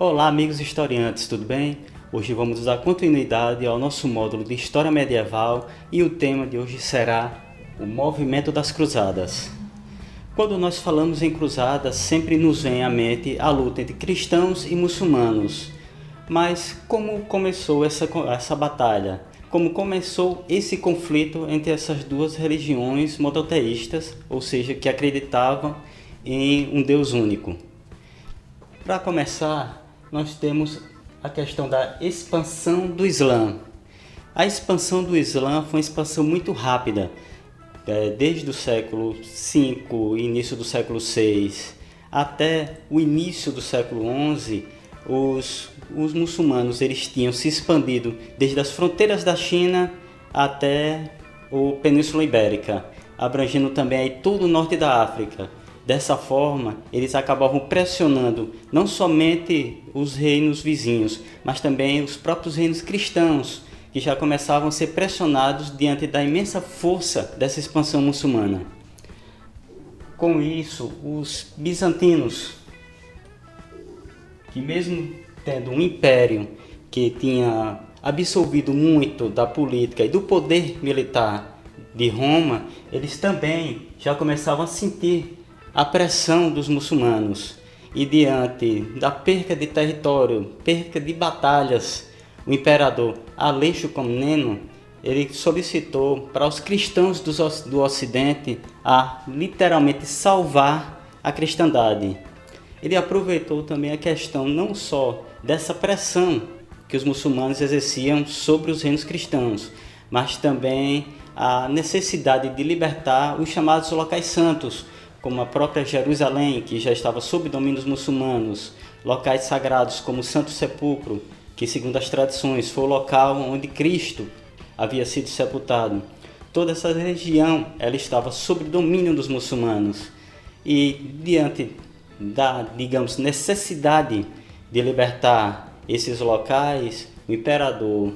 Olá, amigos historiantes, tudo bem? Hoje vamos dar continuidade ao nosso módulo de História Medieval e o tema de hoje será o movimento das Cruzadas. Quando nós falamos em cruzadas, sempre nos vem à mente a luta entre cristãos e muçulmanos. Mas como começou essa batalha? Como começou esse conflito entre essas duas religiões monoteístas, ou seja, que acreditavam em um Deus único? Para começar, nós temos a questão da expansão do Islã. A expansão do Islã foi uma expansão muito rápida. Desde o século V, início do século VI, até o início do século XI, os muçulmanos eles tinham se expandido desde as fronteiras da China até a Península Ibérica, abrangendo também aí todo o norte da África. Dessa forma, eles acabavam pressionando não somente os reinos vizinhos, mas também os próprios reinos cristãos, que já começavam a ser pressionados diante da imensa força dessa expansão muçulmana. Com isso, os bizantinos, que mesmo tendo um império que tinha absorvido muito da política e do poder militar de Roma, eles também já começavam a sentir a pressão dos muçulmanos. E diante da perca de território, perca de batalhas, o imperador Aleixo Comneno, ele solicitou para os cristãos do Ocidente a literalmente salvar a cristandade. Ele aproveitou também a questão não só dessa pressão que os muçulmanos exerciam sobre os reinos cristãos, mas também a necessidade de libertar os chamados locais santos, como a própria Jerusalém, que já estava sob domínio dos muçulmanos, locais sagrados como o Santo Sepulcro, que segundo as tradições foi o local onde Cristo havia sido sepultado. Toda essa região ela estava sob domínio dos muçulmanos. E diante da, necessidade de libertar esses locais, o imperador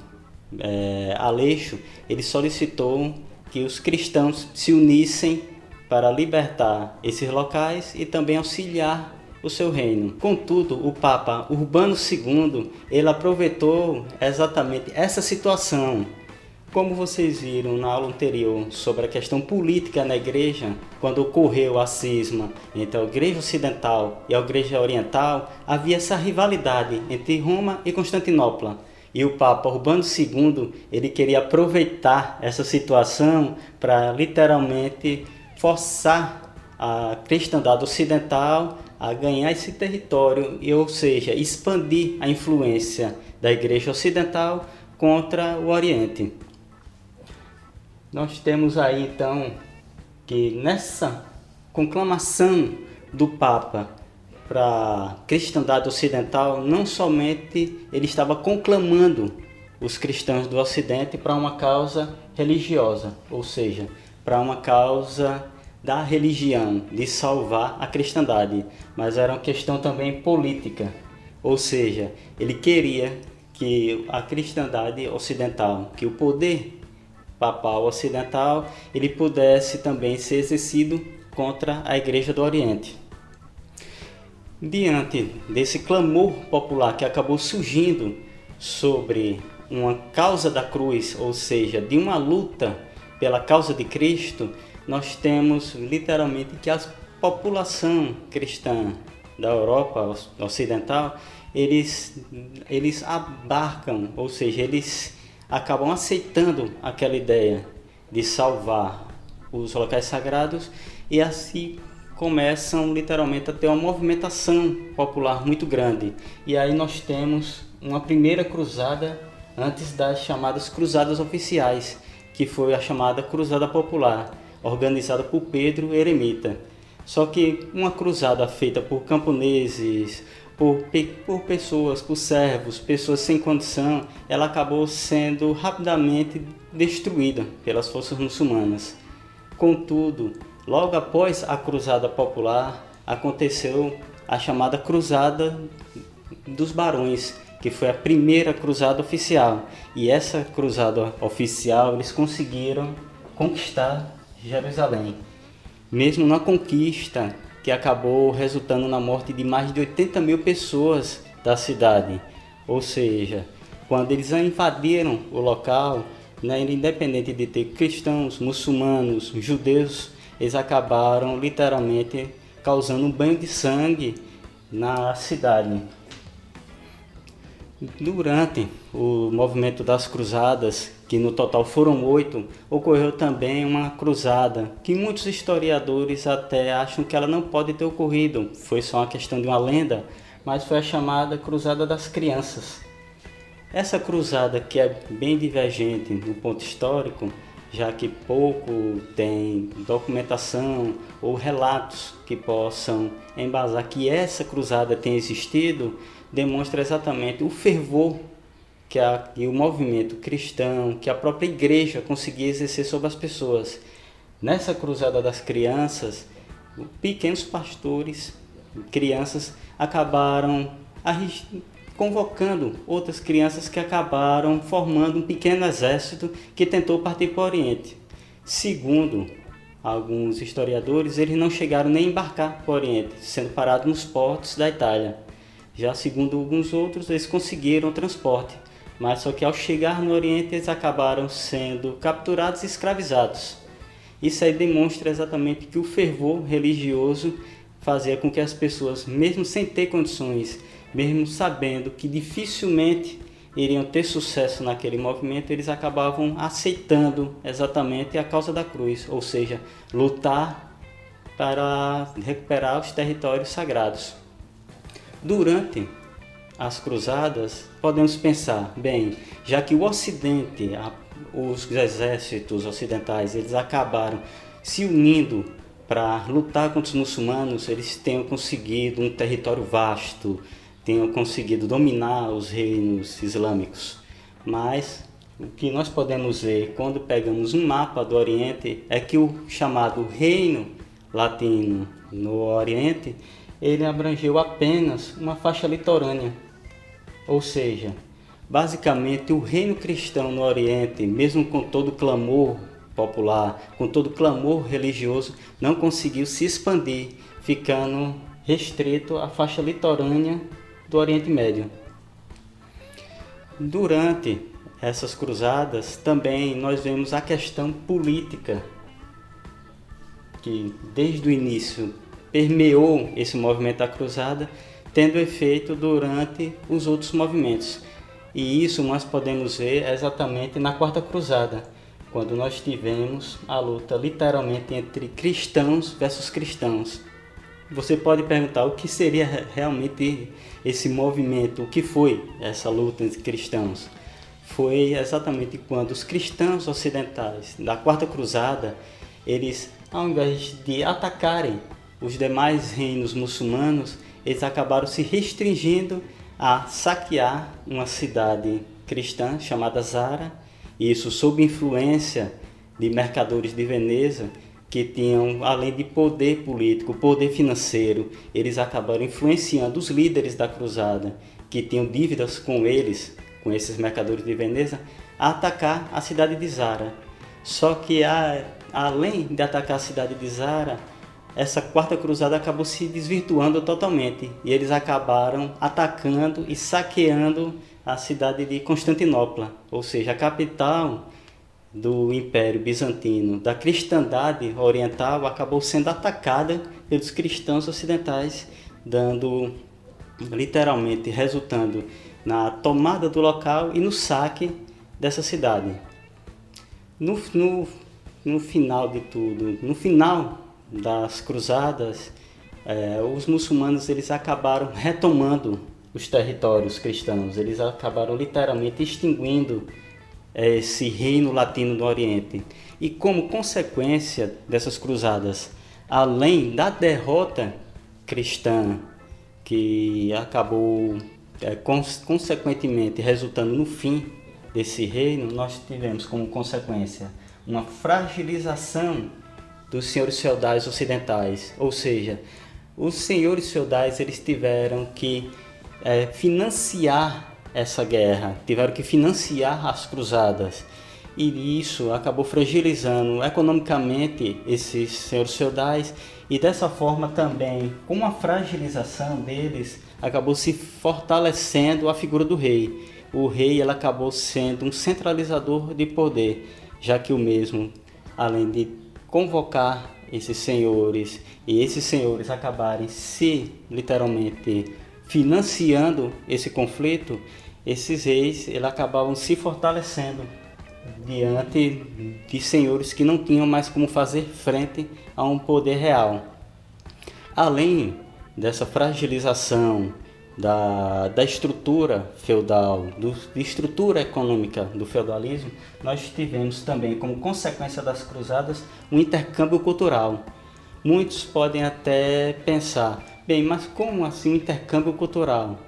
Aleixo, ele solicitou que os cristãos se unissem para libertar esses locais e também auxiliar o seu reino. Contudo, o Papa Urbano II, ele aproveitou exatamente essa situação. Como vocês viram na aula anterior sobre a questão política na igreja, quando ocorreu a cisma entre a igreja ocidental e a igreja oriental, havia essa rivalidade entre Roma e Constantinopla. E o Papa Urbano II, ele queria aproveitar essa situação para literalmente forçar a cristandade ocidental a ganhar esse território, ou seja, expandir a influência da igreja ocidental contra o Oriente. Nós temos aí então que nessa conclamação do Papa para a cristandade ocidental, não somente ele estava conclamando os cristãos do Ocidente para uma causa religiosa, ou seja, para uma causa da religião, de salvar a cristandade, mas era uma questão também política, ou seja, ele queria que a cristandade ocidental, que o poder papal ocidental, ele pudesse também ser exercido contra a Igreja do Oriente. Diante desse clamor popular que acabou surgindo sobre uma causa da cruz, ou seja, de uma luta pela causa de Cristo, nós temos literalmente que a população cristã da Europa ocidental, eles abarcam, ou seja, eles acabam aceitando aquela ideia de salvar os locais sagrados e assim começam literalmente a ter uma movimentação popular muito grande. E aí nós temos uma primeira cruzada antes das chamadas cruzadas oficiais, que foi a chamada Cruzada Popular, organizada por Pedro Eremita. Só que uma cruzada feita por camponeses, por pessoas, por servos, pessoas sem condição, ela acabou sendo rapidamente destruída pelas forças muçulmanas. Contudo, logo após a Cruzada Popular, aconteceu a chamada Cruzada dos Barões, que foi a primeira cruzada oficial. E essa cruzada oficial, eles conseguiram conquistar Jerusalém. Mesmo na conquista, que acabou resultando na morte de mais de 80 mil pessoas da cidade. Ou seja, quando eles invadiram o local, né, independente de ter cristãos, muçulmanos, judeus, eles acabaram literalmente causando um banho de sangue na cidade. Durante o movimento das cruzadas, que no total foram 8, ocorreu também uma cruzada que muitos historiadores até acham que ela não pode ter ocorrido, foi só uma questão de uma lenda, mas foi a chamada Cruzada das Crianças. Essa cruzada, que é bem divergente no ponto histórico, já que pouco tem documentação ou relatos que possam embasar que essa cruzada tenha existido, demonstra exatamente o fervor que o movimento cristão, que a própria igreja conseguia exercer sobre as pessoas. Nessa cruzada das crianças, pequenos pastores, crianças, acabaram convocando outras crianças que acabaram formando um pequeno exército que tentou partir para o Oriente. Segundo alguns historiadores, eles não chegaram nem a embarcar para o Oriente, sendo parados nos portos da Itália. Já segundo alguns outros, eles conseguiram transporte, mas só que ao chegar no Oriente eles acabaram sendo capturados e escravizados. Isso aí demonstra exatamente que o fervor religioso fazia com que as pessoas, mesmo sem ter condições, mesmo sabendo que dificilmente iriam ter sucesso naquele movimento, eles acabavam aceitando exatamente a causa da cruz, ou seja, lutar para recuperar os territórios sagrados. Durante as cruzadas, podemos pensar, bem, já que o Ocidente, os exércitos ocidentais, eles acabaram se unindo para lutar contra os muçulmanos, eles tenham conseguido um território vasto, tenham conseguido dominar os reinos islâmicos. Mas o que nós podemos ver quando pegamos um mapa do Oriente é que o chamado Reino Latino no Oriente, ele abrangeu apenas uma faixa litorânea. Ou seja, basicamente o reino cristão no Oriente, mesmo com todo o clamor popular, com todo o clamor religioso, não conseguiu se expandir, ficando restrito à faixa litorânea do Oriente Médio. Durante essas cruzadas também nós vemos a questão política, que desde o início permeou esse movimento da cruzada, tendo efeito durante os outros movimentos. E isso nós podemos ver exatamente na Quarta Cruzada, quando nós tivemos a luta literalmente entre cristãos versus cristãos. Você pode perguntar o que seria realmente esse movimento, o que foi essa luta entre cristãos? Foi exatamente quando os cristãos ocidentais da Quarta Cruzada, eles, ao invés de atacarem os demais reinos muçulmanos, eles acabaram se restringindo a saquear uma cidade cristã chamada Zara, isso sob influência de mercadores de Veneza, que tinham, além de poder político, poder financeiro, eles acabaram influenciando os líderes da cruzada, que tinham dívidas com eles, com esses mercadores de Veneza, a atacar a cidade de Zara. Só que, além de atacar a cidade de Zara, essa Quarta Cruzada acabou se desvirtuando totalmente, e eles acabaram atacando e saqueando a cidade de Constantinopla, ou seja, a capital do Império Bizantino, da cristandade oriental, acabou sendo atacada pelos cristãos ocidentais, resultando na tomada do local e no saque dessa cidade. No final de tudo, no final das cruzadas, os muçulmanos eles acabaram retomando os territórios cristãos, eles acabaram literalmente extinguindo esse reino latino do Oriente. E como consequência dessas cruzadas, além da derrota cristã, que acabou consequentemente resultando no fim desse reino, nós tivemos como consequência uma fragilização dos senhores feudais ocidentais, ou seja, os senhores feudais eles tiveram que financiar essa guerra, tiveram que financiar as cruzadas, e isso acabou fragilizando economicamente esses senhores feudais, e dessa forma também, com a fragilização deles, acabou se fortalecendo a figura do rei. O rei ele acabou sendo um centralizador de poder, já que o mesmo, além de convocar esses senhores e esses senhores acabarem se literalmente financiando esse conflito, esses reis eles acabavam se fortalecendo diante de senhores que não tinham mais como fazer frente a um poder real. Além dessa fragilização da estrutura feudal, da estrutura econômica do feudalismo, nós tivemos também, como consequência das cruzadas, um intercâmbio cultural. Muitos podem até pensar, bem, mas como assim um intercâmbio cultural?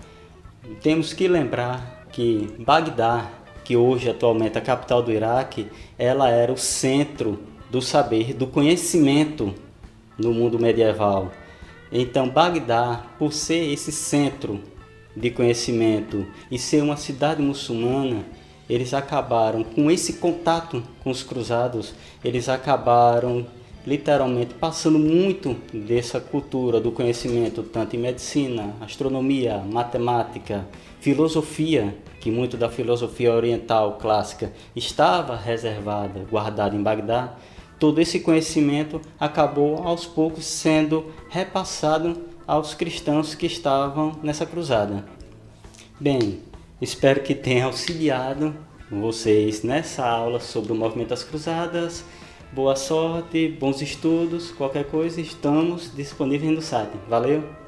Temos que lembrar que Bagdá, que hoje atualmente é a capital do Iraque, ela era o centro do saber, do conhecimento no mundo medieval. Então Bagdá, por ser esse centro de conhecimento e ser uma cidade muçulmana, eles acabaram com esse contato com os cruzados, eles acabaram literalmente passando muito dessa cultura do conhecimento, tanto em medicina, astronomia, matemática, filosofia, que muito da filosofia oriental clássica estava reservada, guardada em Bagdá. Todo esse conhecimento acabou aos poucos sendo repassado aos cristãos que estavam nessa cruzada. Bem, espero que tenha auxiliado vocês nessa aula sobre o movimento das cruzadas. Boa sorte, bons estudos, qualquer coisa estamos disponíveis no site. Valeu!